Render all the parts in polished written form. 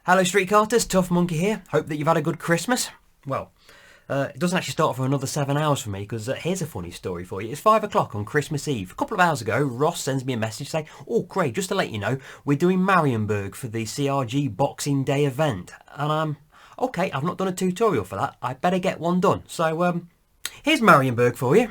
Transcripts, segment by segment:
Hello Street Karters, Toughmonkey here. Hope that you've had a good Christmas. Well, it doesn't actually start for another 7 hours for me because here's a funny story for you. It's 5 o'clock on Christmas Eve. A couple of hours ago, Ross sends me a message saying, "Oh Craig, just to let you know, we're doing Mariembourg for the CRG Boxing Day event." And I'm, okay, I've not done a tutorial for that. I better get one done. So here's Mariembourg for you.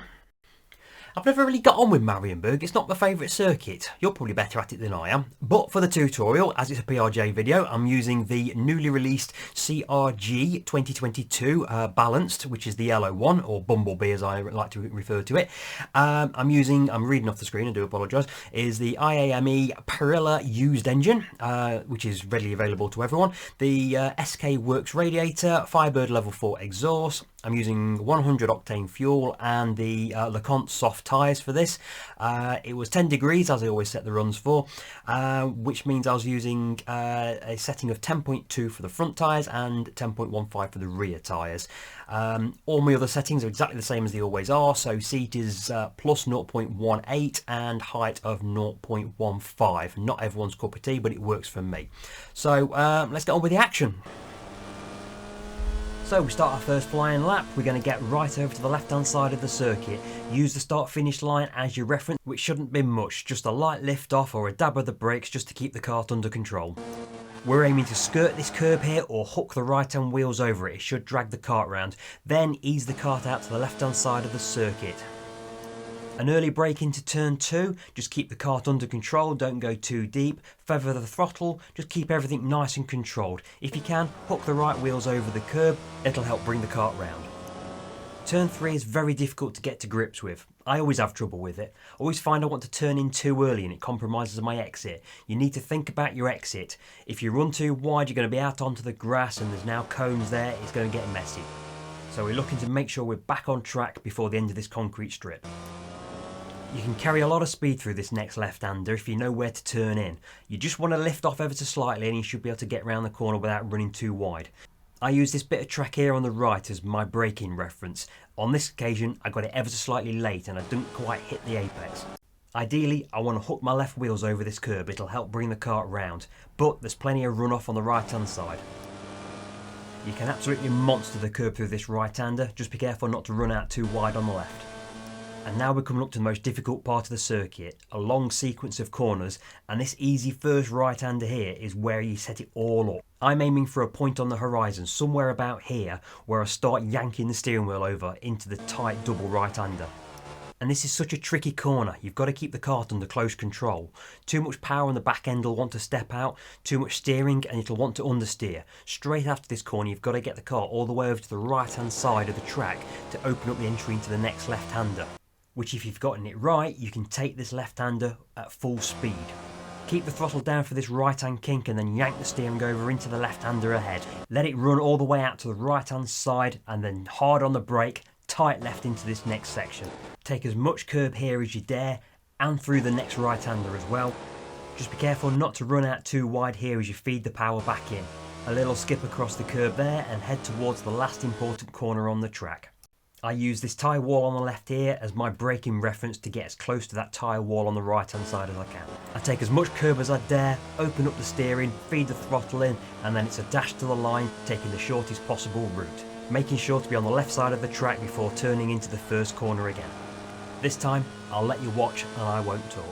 I've never really got on with Mariembourg, it's not my favourite circuit. You're probably better at it than I am. But for the tutorial, as it's a PRJ video, I'm using the newly released CRG 2022 Balanced, which is the yellow one, or Bumblebee as I like to refer to it. I'm reading off the screen, I do apologise, is the IAME Parilla used engine, which is readily available to everyone. The SK Works Radiator, Firebird level 4 exhaust. I'm using 100 octane fuel and the LaCont Softs tyres for this. It was 10 degrees as I always set the runs for, which means I was using a setting of 10.2 for the front tyres and 10.15 for the rear tyres. All my other settings are exactly the same as they always are, so seat is plus 0.18 and height of 0.15. Not everyone's cup of tea, but it works for me. So let's get on with the action. So we start our first flying lap. We're going to get right over to the left hand side of the circuit. Use the start finish line as your reference, which shouldn't be much, just a light lift off or a dab of the brakes just to keep the kart under control. We're aiming to skirt this curb here or hook the right hand wheels over it. It should drag the kart round. Then ease the kart out to the left hand side of the circuit. An early brake into turn 2, just keep the kart under control, don't go too deep, feather the throttle, just keep everything nice and controlled. If you can, hook the right wheels over the curb, it'll help bring the kart round. Turn 3 is very difficult to get to grips with. I always have trouble with it. I always find I want to turn in too early and it compromises my exit. You need to think about your exit. If you run too wide, you're going to be out onto the grass and there's now cones there, it's going to get messy. So we're looking to make sure we're back on track before the end of this concrete strip. You can carry a lot of speed through this next left-hander if you know where to turn in. You just want to lift off ever so slightly and you should be able to get around the corner without running too wide. I use this bit of track here on the right as my braking reference. On this occasion I got it ever so slightly late and I didn't quite hit the apex. Ideally I want to hook my left wheels over this curb, it'll help bring the kart round, but there's plenty of runoff on the right hand side. You can absolutely monster the curb through this right-hander, just be careful not to run out too wide on the left. And now we're coming up to the most difficult part of the circuit, a long sequence of corners, and this easy first right-hander here is where you set it all up. I'm aiming for a point on the horizon, somewhere about here, where I start yanking the steering wheel over into the tight double right-hander. And this is such a tricky corner, you've got to keep the kart under close control. Too much power on the back end will want to step out, too much steering and it'll want to understeer. Straight after this corner you've got to get the kart all the way over to the right-hand side of the track to open up the entry into the next left-hander. Which if you've gotten it right, you can take this left-hander at full speed. Keep the throttle down for this right-hand kink and then yank the steering over into the left-hander ahead. Let it run all the way out to the right-hand side and then hard on the brake, tight left into this next section. Take as much curb here as you dare and through the next right-hander as well. Just be careful not to run out too wide here as you feed the power back in. A little skip across the curb there and head towards the last important corner on the track. I use this tyre wall on the left here as my braking reference to get as close to that tyre wall on the right hand side as I can. I take as much curb as I dare, open up the steering, feed the throttle in, and then it's a dash to the line, taking the shortest possible route, making sure to be on the left side of the track before turning into the first corner again. This time I'll let you watch and I won't talk.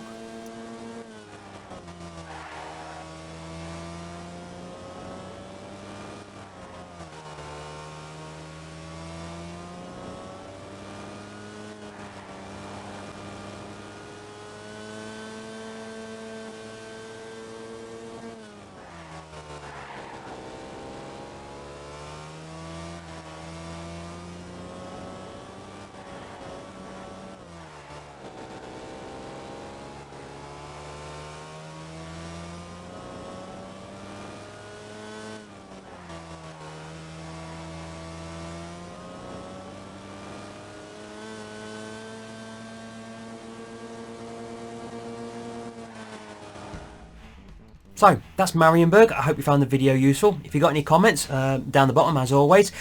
So that's Mariembourg. I hope you found the video useful. If you got any comments, down the bottom as always,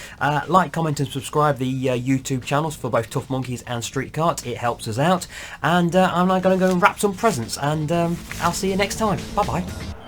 like, comment and subscribe the YouTube channels for both Toughmonkeys and Street Karts. It helps us out. And I'm now going to go and wrap some presents and I'll see you next time. Bye bye.